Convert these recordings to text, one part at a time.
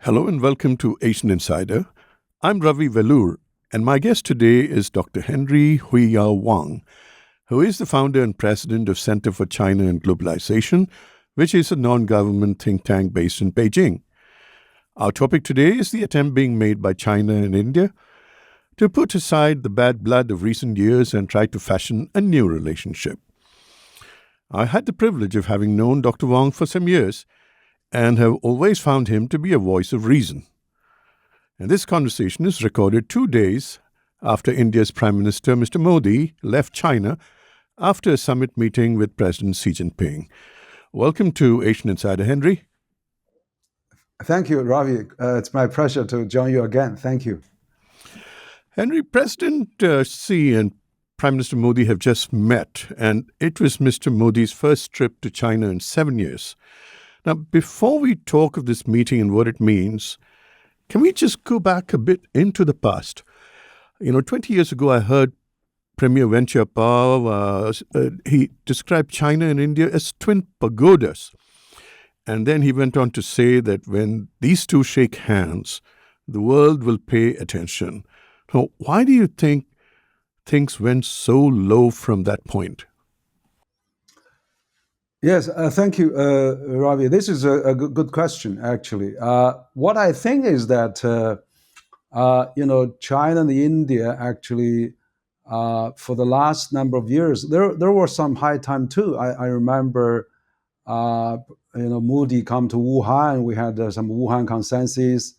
Hello and welcome to Asian Insider. I'm Ravi, and my guest today is Dr. Henry Huiyao Wang, who is the founder and president of Center for China and Globalisation, which is a non-government think tank based in Beijing. Our topic today is the attempt being made by China and India to put aside the bad blood of recent years and try to fashion a new relationship. I had the privilege of having known Dr. Wang for some years and have always found him to be a voice of reason. And this conversation is recorded 2 days after India's Prime Minister, Mr. Modi, left China after a summit meeting with President Xi Jinping. Welcome to Asian Insider, Henry. Thank you, Ravi. It's my pleasure to join you again. Thank you. Henry, President Xi and Prime Minister Modi have just met, and it was Mr. Modi's first trip to China in 7 years. Now, before we talk of this meeting and what it means, can we just go back a bit into the past? 20 years ago, I heard Premier Wen Jiabao, he described China and India as twin pagodas. And then he went on to say that when these two shake hands, the world will pay attention. Now, why do you think things went so low from that point? Yes, thank you, Ravi. This is a good question, actually. What I think is that, China and India actually, for the last number of years, there was some high time too. I remember, Modi come to Wuhan. We had some Wuhan consensus.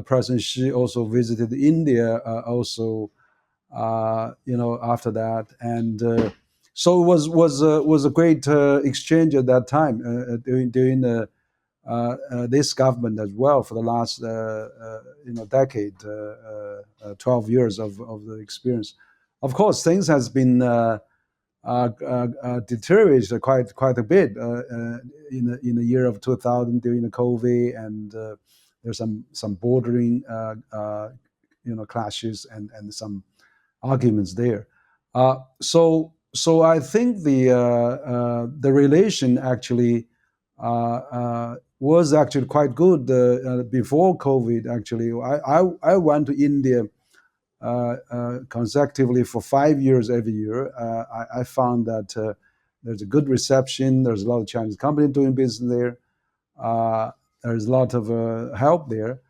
President Xi also visited India after that. And so it was a great exchange at that time during this government as well for the last decade, 12 years of the experience. Of course, things has been deteriorated quite a bit in the year of 2000 during the COVID, and there's some bordering clashes and some arguments there. So I think the relation actually was actually quite good before COVID. Actually, I went to India consecutively for 5 years every year. I found that there's a good reception. There's a lot of Chinese companies doing business there. There's a lot of help there.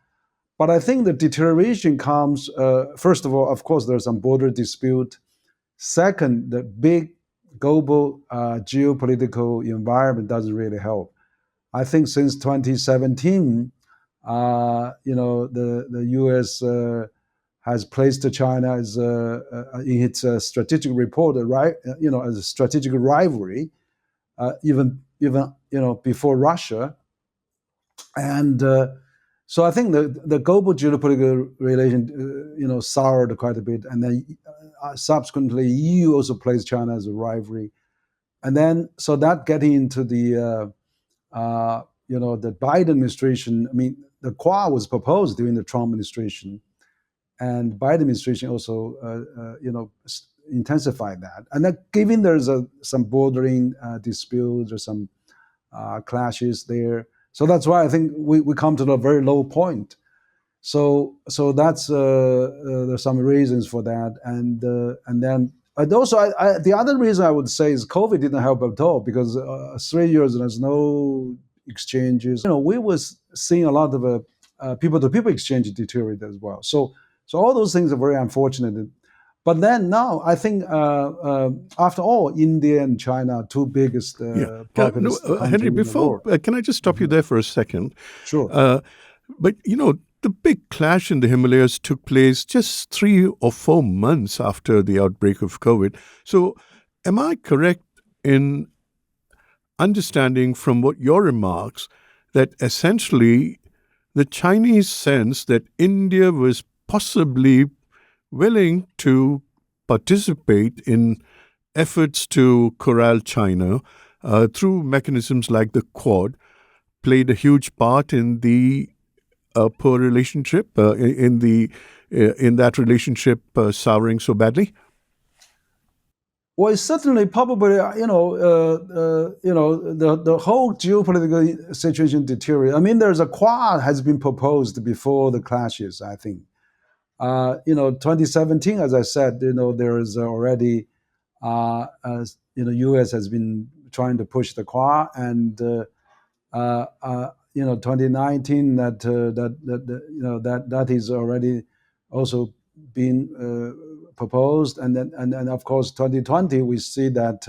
But I think the deterioration comes, first of all, of course, there's some border dispute. Second, the big global geopolitical environment doesn't really help. I think since 2017, the U.S. has placed China as in its strategic report, right? As a strategic rivalry, even before Russia, and so I think the global geopolitical relation, soured quite a bit, and then subsequently EU also placed China as a rivalry, and then so that getting into the Biden administration. I mean, the Quad was proposed during the Trump administration, and Biden administration also intensified that, and then given there's some bordering disputes or some clashes there. So that's why I think we come to a very low point. So that's there's some reasons for that, and then also the other reason I would say is COVID didn't help at all, because 3 years there's no exchanges. We was seeing a lot of people-to-people exchange deteriorate as well. So all those things are very unfortunate. But then now, I think, after all, India and China are two biggest populous countries Henry, in the before, world. can I just stop you there for a second? Sure. But, the big clash in the Himalayas took place just 3 or 4 months after the outbreak of COVID. So am I correct in understanding from what your remarks that essentially the Chinese sense that India was possibly willing to participate in efforts to corral China through mechanisms like the Quad played a huge part in the poor relationship, in that relationship souring so badly? Well, it's certainly probably the whole geopolitical situation deteriorated. I mean, there's a Quad has been proposed before the clashes. I think 2017, as I said, there is already U.S. has been trying to push the Quad, and 2019 that is already also been proposed, and then of course 2020 we see that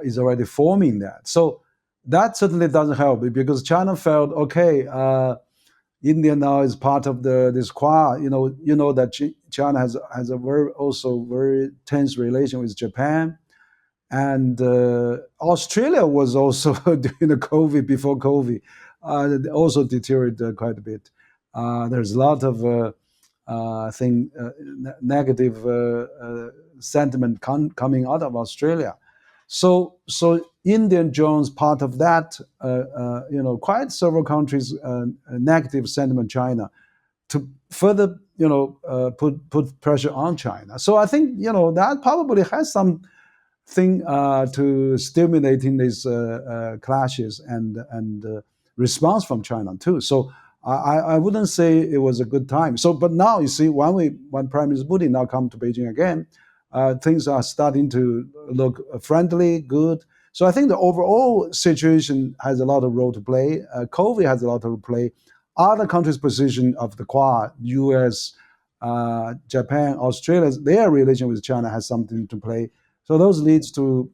is already forming that. So that certainly doesn't help because China felt okay. India now is part of this Quad. That China has a very tense relation with Japan, and Australia was also during the COVID, before COVID, also deteriorated quite a bit. There's a lot of negative sentiment coming out of Australia. So Indian joins part of that. Quite several countries negative sentiment China to further put pressure on China. So I think that probably has some thing to stimulating these clashes and response from China too. So I wouldn't say it was a good time. So, but now you see, when Prime Minister Putin now come to Beijing again, things are starting to look friendly, good. So I think the overall situation has a lot of role to play. COVID has a lot to play. Other countries' position of the Quad, U.S., Japan, Australia, their relation with China has something to play. So those leads to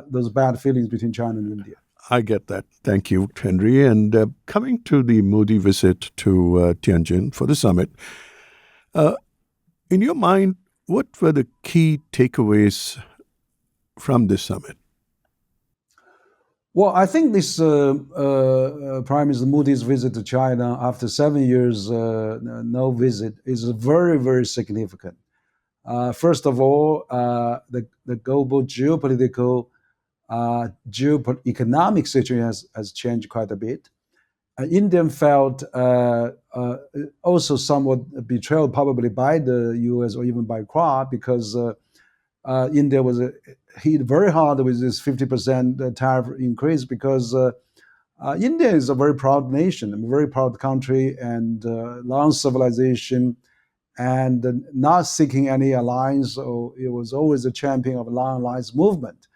those bad feelings between China and India. I get that. Thank you, Henry. And coming to the Modi visit to Tianjin for the summit, in your mind, what were the key takeaways from this summit? Well, I think this Prime Minister Modi's visit to China after 7 years no visit is very, very significant. First of all, the global geopolitical, economic situation has changed quite a bit. India felt also somewhat betrayed, probably by the U.S. or even by Quad, because India was hit very hard with this 50% tariff increase, because India is a very proud nation, a very proud country, and long civilization, and not seeking any alliance. So it was always a champion of a long alliance movement.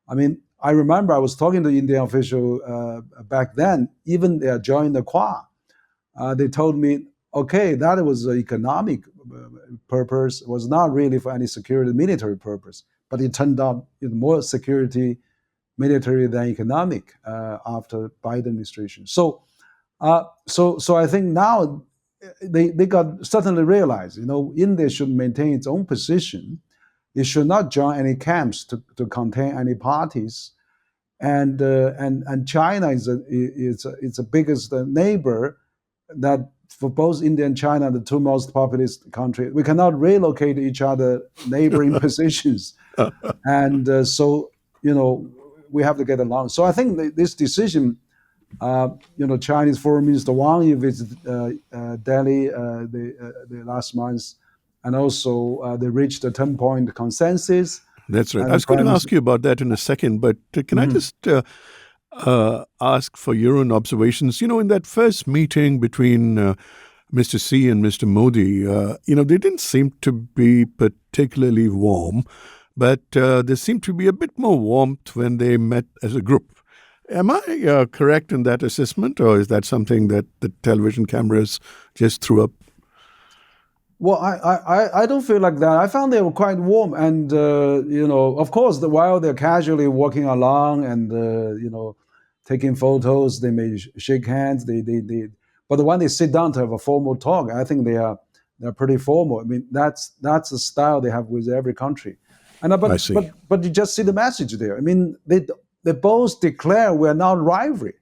I mean, I remember I was talking to Indian official back then, even they joined the Quad. They told me, okay, that was an economic purpose, was not really for any security military purpose, but it turned out more security military than economic after Biden administration. So I think now they got certainly realized, India should maintain its own position. It should not join any camps to contain any parties. And China is the biggest neighbor, that for both India and China, the two most populous countries, we cannot relocate each other neighboring positions. And so, we have to get along. So I think this decision, Chinese Foreign Minister Wang visited Delhi the last month, and also they reached a 10-point consensus. That's right. I was going to ask you about that in a second, but can I just ask for your own observations? In that first meeting between Mr. Xi and Mr. Modi, they didn't seem to be particularly warm, but there seemed to be a bit more warmth when they met as a group. Am I correct in that assessment, or is that something that the television cameras just threw up? Well, I don't feel like that. I found they were quite warm, and of course, while they're casually walking along and taking photos, they may shake hands. But when they sit down to have a formal talk, I think they're pretty formal. I mean, that's the style they have with every country. And I see. But you just see the message there. I mean, they both declare we're not rivalry.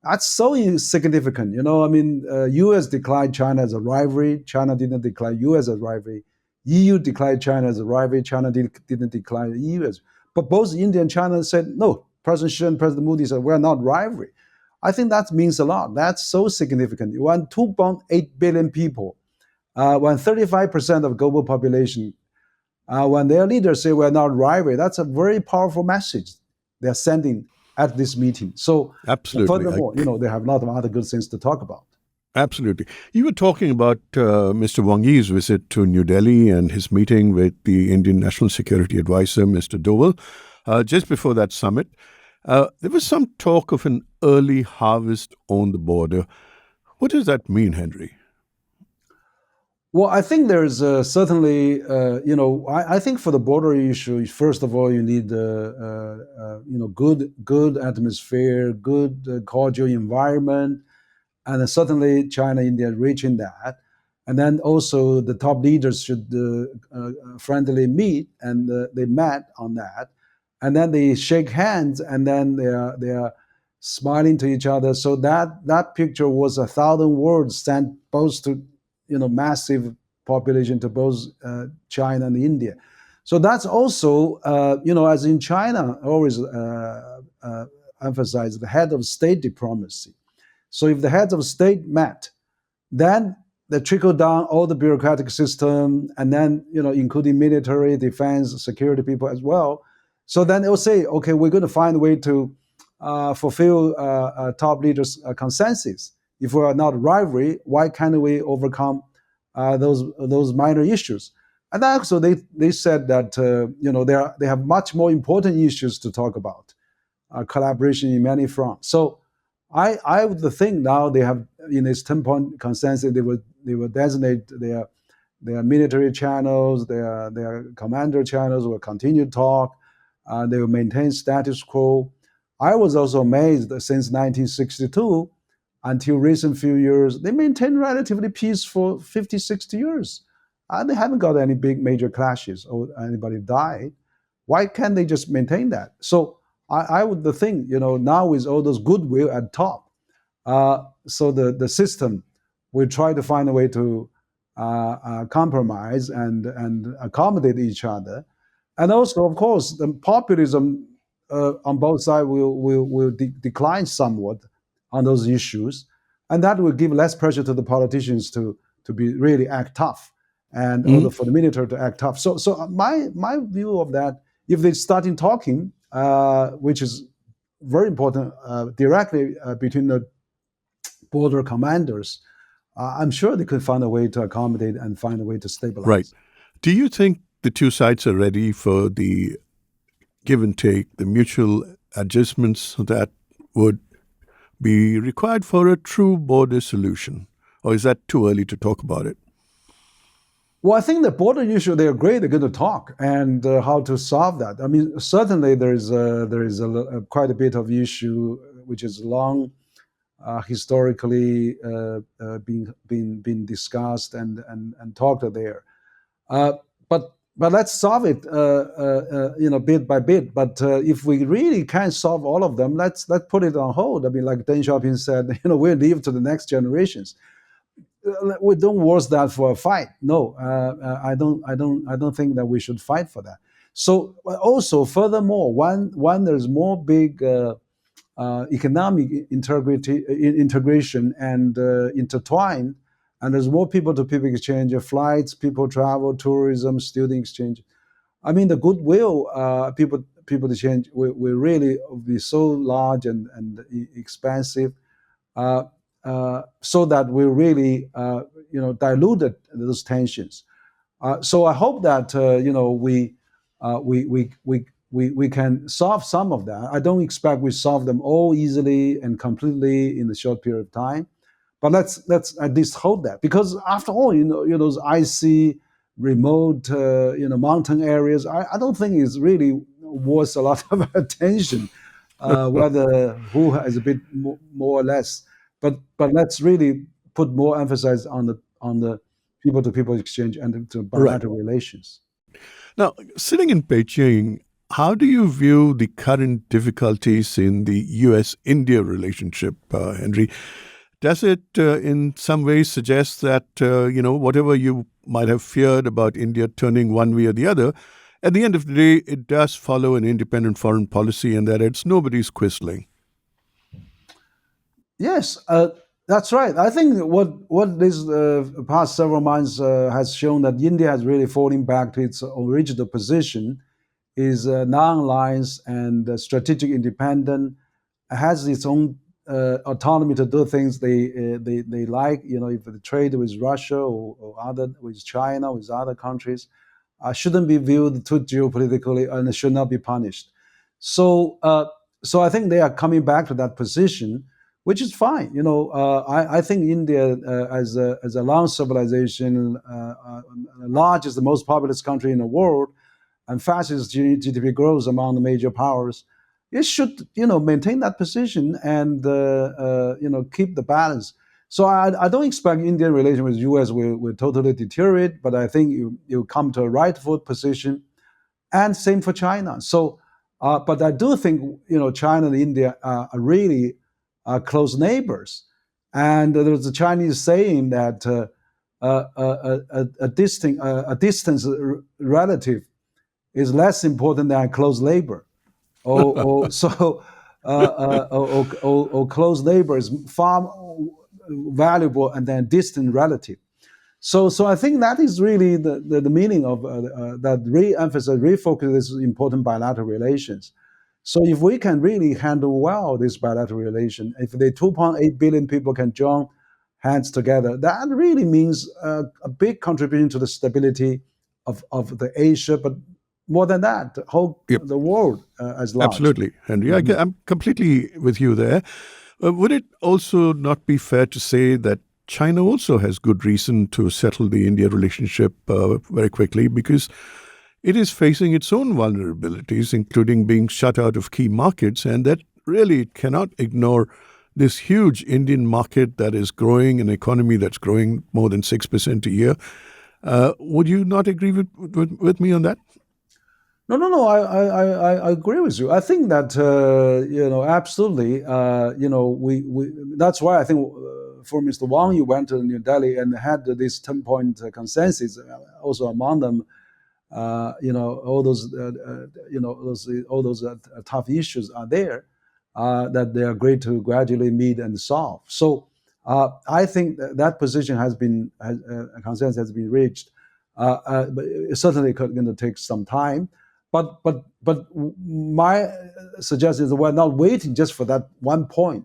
That's so insignificant. U.S. declared China as a rivalry. China didn't declare U.S. as a rivalry. EU declared China as a rivalry. China didn't declare EU as. But both India and China said, no, President Xi and President Modi said, we're not rivalry. I think that means a lot. That's so significant. When 2.8 billion people, when 35% of global population When their leaders say we're not rivalry, that's a very powerful message they're sending at this meeting. So Absolutely. furthermore, they have a lot of other good things to talk about. Absolutely. You were talking about Mr. Wang Yi's visit to New Delhi and his meeting with the Indian National Security Advisor, Mr. Doval, just before that summit. There was some talk of an early harvest on the border. What does that mean, Henry? Well, I think there's certainly, I think for the border issue, first of all, you need, good atmosphere, good cordial environment, and certainly China, India reaching that. And then also the top leaders should friendly meet, and they met on that. And then they shake hands, and then they are smiling to each other. So that picture was 1,000 words sent both to massive population to both China and India. So that's also as in China, I always emphasize the head of state diplomacy. So if the heads of state met, then they trickle down all the bureaucratic system, and then including military, defense, security people as well. So then they'll say, okay, we're going to find a way to fulfill top leaders' consensus. If we are not rivalry, why can't we overcome those minor issues? And also, they said that they have much more important issues to talk about, collaboration in many fronts. So I would think now they have in this 10-point consensus they will designate their military channels, their commander channels will continue to talk. They will maintain status quo. I was also amazed that since 1962 until recent few years, they maintained relatively peace for 50, 60 years. They haven't got any big major clashes or anybody died. Why can't they just maintain that? So I would think, now with all those goodwill at top, so the system will try to find a way to compromise and accommodate each other. And also, of course, the populism on both sides will decline somewhat on those issues, and that will give less pressure to the politicians to be really act tough, and also for the military to act tough. So my view of that, if they start in talking, which is very important, directly between the border commanders, I'm sure they could find a way to accommodate and find a way to stabilize. Right. Do you think the two sides are ready for the give and take, the mutual adjustments that would be required for a true border solution? Or is that too early to talk about it? Well, I think the border issue, they're great. They're going to talk and how to solve that. I mean, certainly there is quite a bit of issue which is long historically been discussed and talked there. But let's solve it bit by bit. But if we really can't solve all of them, let's put it on hold. I mean, like Deng Xiaoping said, we'll leave to the next generations. We don't worse that for a fight. No, I don't think that we should fight for that. So also, furthermore, when there's more big economic integration and intertwined, and there's more people-to-people exchange, flights, people travel, tourism, student exchange. I mean, the goodwill people exchange will really be so large and expansive. So that we really, diluted those tensions. So I hope that we can solve some of that. I don't expect we solve them all easily and completely in a short period of time, but let's at least hope that, because after all, those icy, remote, mountain areas, I don't think it's really worth a lot of attention, whether who has a bit more or less. But let's really put more emphasis on the people-to-people exchange and to bilateral relations. Now, sitting in Beijing, how do you view the current difficulties in the U.S.-India relationship, Henry? Does it in some ways suggest that, whatever you might have feared about India turning one way or the other, at the end of the day, it does follow an independent foreign policy and that it's nobody's quisling? Yes, That's right. I think what this past several months has shown that India has really fallen back to its original position, is non-aligned and strategic independent, has its own autonomy to do things they like. You know, if they trade with Russia or other with China with other countries, shouldn't be viewed too geopolitically and should not be punished. So, so I think they are coming back to that position, which is fine. You know, I think India, as a large civilization, largest, the most populous country in the world, and fastest GDP growth among the major powers, it should, you know, maintain that position and you know, keep the balance. So I don't expect Indian relation with U.S. will totally deteriorate, but I think you come to a rightful position, and same for China. So, but I do think, you know, China and India are really close neighbors, and there's a Chinese saying that a distance relative is less important than a close neighbor. So or close neighbor is far valuable and then distant relative. So I think that is really the meaning of that re-emphasize, refocus this important bilateral relations. So if we can really handle well this bilateral relation, if the 2.8 billion people can join hands together, that really means a big contribution to the stability of the Asia, but more than that, the whole Yep, the world as large. absolutely, Henry. Mhm. I'm completely with you there. Would it also not be fair to say that China also has good reason to settle the India relationship very quickly because it is facing its own vulnerabilities, including being shut out of key markets, and that really it cannot ignore this huge Indian market that is growing, an economy that's growing more than 6% a year. Would you not agree with me on that? No. I agree with you. I think that you know, absolutely. You know, we that's why I think for Mr. Wang, you went to New Delhi and had this 10-point consensus. Also among them, you know, all those you know, all those tough issues are there that they are great to gradually meet and solve. So I think that position has been a consensus has been reached. But it certainly going to take some time. But my suggestion is we're not waiting just for that one point.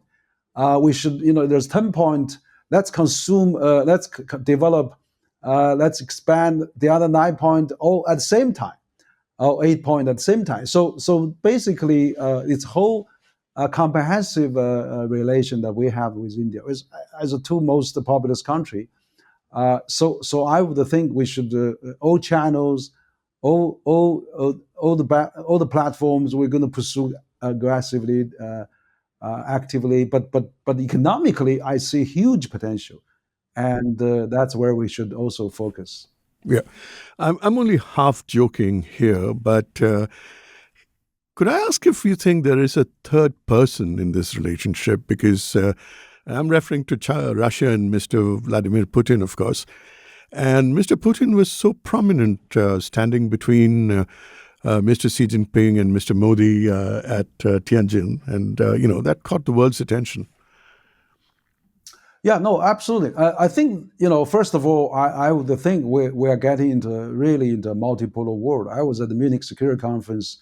We should, you know, there's 10 point. Let's consume. Let's develop. Let's expand the other 9 point all at the same time, or 8 point at the same time. So basically, it's whole comprehensive relation that we have with India as the two most populous country. So I would think we should all channels, all the platforms we're going to pursue aggressively, actively. But economically, I see huge potential, and that's where we should also focus. Yeah, I'm only half joking here, but could I ask if you think there is a third person in this relationship? Because I'm referring to Russia and Mr. Vladimir Putin, of course. And Mr. Putin was so prominent, standing between Mr. Xi Jinping and Mr. Modi at Tianjin. And, you know, that caught the world's attention. Yeah, no, absolutely. I think, you know, first of all, I would think we're getting into really into a multipolar world. I was at the Munich Security Conference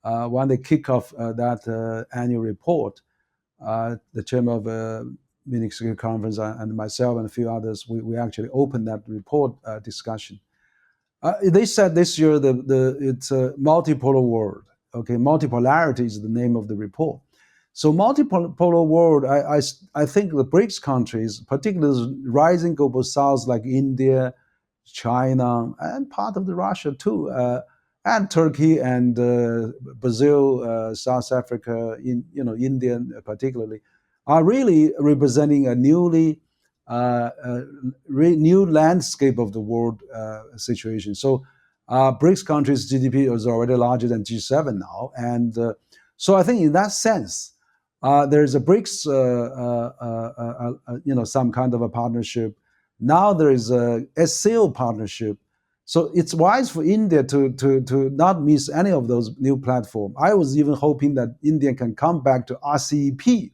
when they kick off that annual report. The chairman of Munich Security Conference and myself and a few others, we actually opened that report discussion. They said this year it's a multipolar world. Okay, multipolarity is the name of the report. So multipolar world, I think the BRICS countries, particularly rising global south like India, China, and part of the Russia too, and Turkey and Brazil, South Africa, you know, India particularly, are really representing a new landscape of the world situation. So BRICS countries' GDP is already larger than G7 now, and so I think in that sense, there is a BRICS, you know, some kind of a partnership. Now there is a SCO partnership. So it's wise for India to not miss any of those new platforms. I was even hoping that India can come back to RCEP,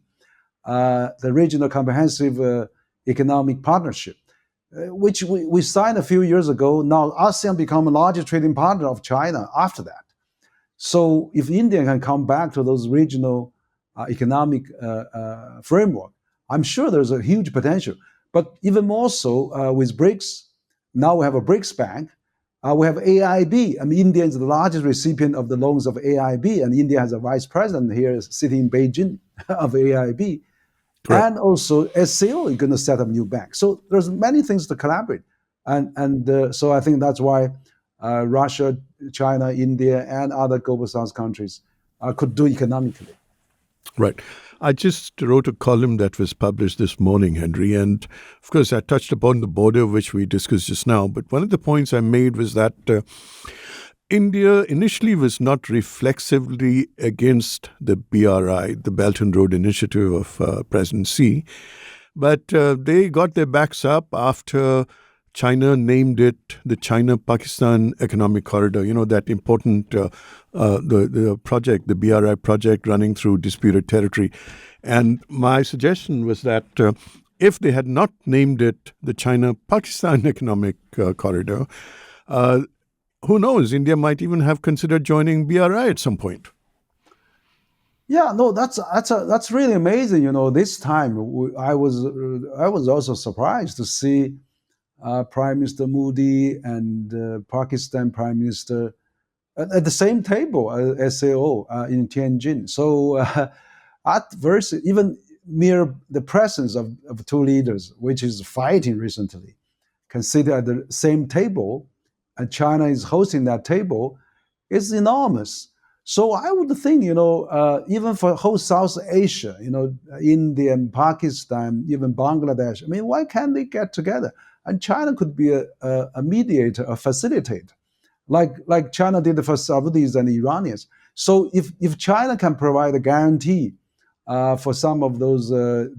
the Regional Comprehensive Economic Partnership, which we signed a few years ago. Now ASEAN become a larger trading partner of China after that. So if India can come back to those regional economic framework, I'm sure there's a huge potential. But even more so with BRICS, now we have a BRICS bank. We have AIB. I mean, India is the largest recipient of the loans of AIB, and India has a vice president here sitting in Beijing of AIB. Correct. And also SCO is going to set up new banks. So there's many things to collaborate. And so I think that's why Russia, China, India, and other global south countries could do economically. Right. I just wrote a column that was published this morning, Henry, and of course I touched upon the border, which we discussed just now. But one of the points I made was that India initially was not reflexively against the BRI, the Belt and Road Initiative of President Xi, but they got their backs up after China named it the China-Pakistan Economic Corridor, that important the project, the BRI project running through disputed territory. And my suggestion was that if they had not named it the China-Pakistan Economic Corridor, who knows, India might even have considered joining BRI at some point. Yeah, no, that's really amazing. This time I was also surprised to see Prime Minister Modi and Pakistan Prime Minister at the same table as SAO in Tianjin. So at first, even mere the presence of two leaders, which is fighting recently, can sit at the same table, and China is hosting that table, is enormous. So I would think, even for whole South Asia, India and Pakistan, even Bangladesh, I mean, why can't they get together? And China could be a mediator, a facilitator, like China did for Saudis and Iranians. So if China can provide a guarantee for some of those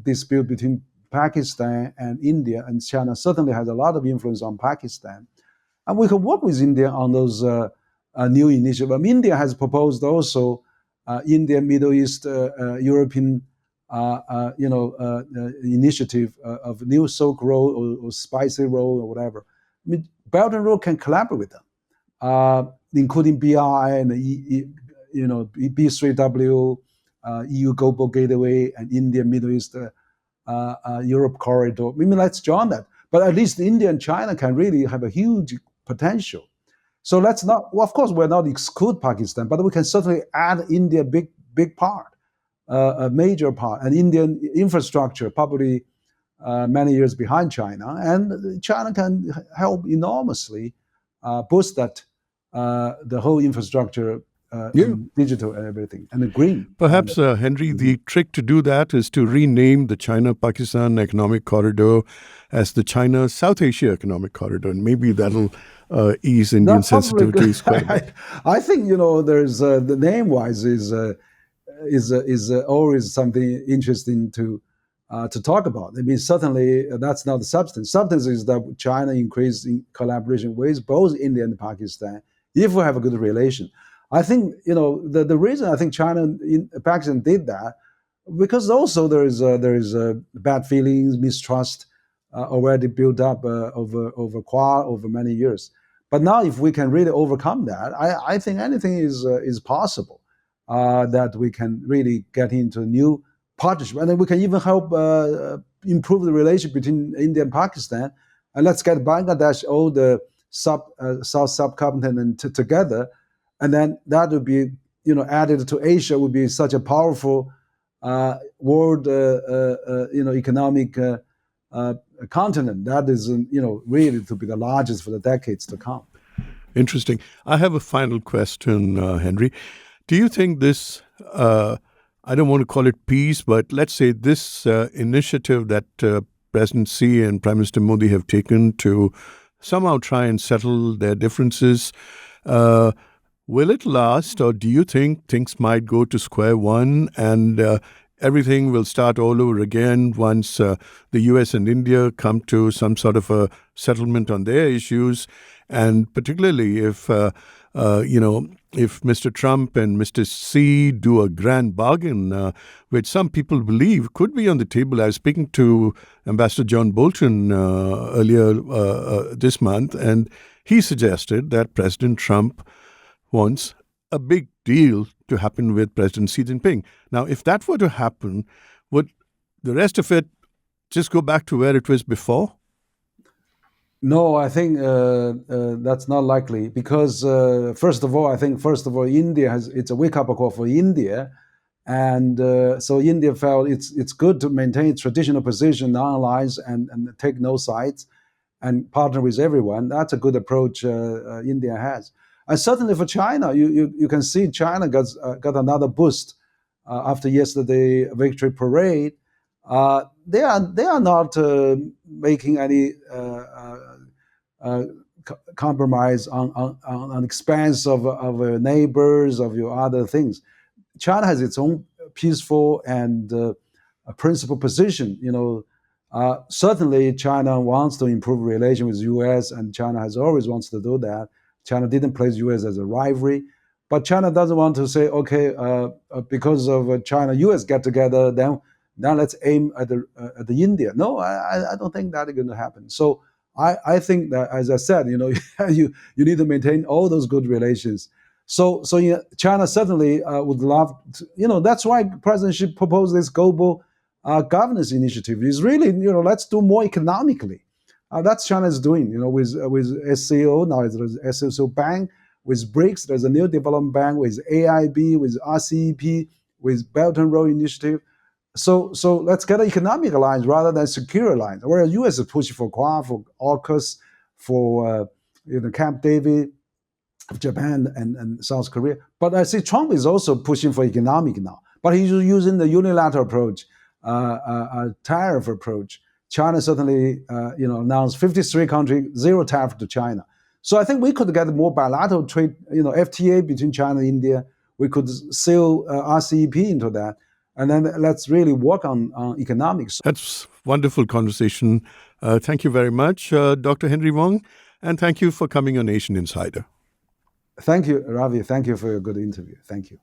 disputes between Pakistan and India, and China certainly has a lot of influence on Pakistan, and we can work with India on those new initiatives. India has proposed also India, Middle East, European initiative of New Silk Road or Spicy Road or whatever. I mean, Belt and Road can collaborate with them, including BRI and B3W, EU Global Gateway, and India, Middle East, Europe corridor. I mean, let's join that. But at least India and China can really have a huge potential. So let's not. Well, of course, we're not exclude Pakistan, but we can certainly add India big part. A major part, and Indian infrastructure probably many years behind China, and China can help enormously boost that the whole infrastructure, and digital and everything, and the green. Perhaps, Henry, the trick to do that is to rename the China-Pakistan Economic Corridor as the China-South Asia Economic Corridor, and maybe that'll ease Indian sensitivities quite a bit. I think there's the name-wise is always something interesting to talk about. I mean, certainly that's not the substance. Substance is that China increased in collaboration with both India and Pakistan if we have a good relation. I think the reason I think China and Pakistan did that, because also there is bad feelings, mistrust already built up over many years. But now, if we can really overcome that, I think anything is possible. That we can really get into a new partnership, and then we can even help improve the relationship between India and Pakistan. And let's get Bangladesh, all the South subcontinent together, and then that would be added to Asia would be such a powerful world economic continent that is really to be the largest for the decades to come. Interesting. I have a final question, Henry. Do you think this, I don't want to call it peace, but let's say this initiative that President Xi and Prime Minister Modi have taken to somehow try and settle their differences, will it last, or do you think things might go to square one and everything will start all over again once the US and India come to some sort of a settlement on their issues, and particularly if if Mr. Trump and Mr. Xi do a grand bargain, which some people believe could be on the table. I was speaking to Ambassador John Bolton earlier this month, and he suggested that President Trump wants a big deal to happen with President Xi Jinping. Now, if that were to happen, would the rest of it just go back to where it was before? No, I think that's not likely because first of all, India it's a wake up call for India, and so India felt it's good to maintain its traditional position, non-allies, and take no sides, and partner with everyone. That's a good approach India has, and certainly for China, you can see China got another boost after yesterday victory parade. They are not making any compromise on expense of neighbors, of your other things. China has its own peaceful and principled position. Certainly China wants to improve relation with U.S. and China has always wants to do that. China didn't place U.S. as a rivalry, but China doesn't want to say, okay, because of China, U.S. get together, then let's aim at the India. No, I don't think that's going to happen. So I think that, as I said, you need to maintain all those good relations. So China certainly would love to, that's why President Xi proposed this global governance initiative. Is really, let's do more economically. That's China's doing, with SCO, now it's SCO Bank, with BRICS, there's a new development bank, with AIB, with RCEP, with Belt and Road Initiative. So let's get an economic alliance rather than secure alliance. Whereas U.S. is pushing for Quad, for AUKUS, for Camp David, Japan and South Korea. But I see Trump is also pushing for economic now. But he's using the unilateral approach, tariff approach. China certainly announced 53 countries, zero tariff to China. So I think we could get more bilateral trade, FTA between China and India. We could seal RCEP into that. And then let's really work on economics. That's wonderful conversation. Thank you very much, Dr. Henry Wang, and thank you for coming on Asian Insider. Thank you, Ravi. Thank you for your good interview. Thank you.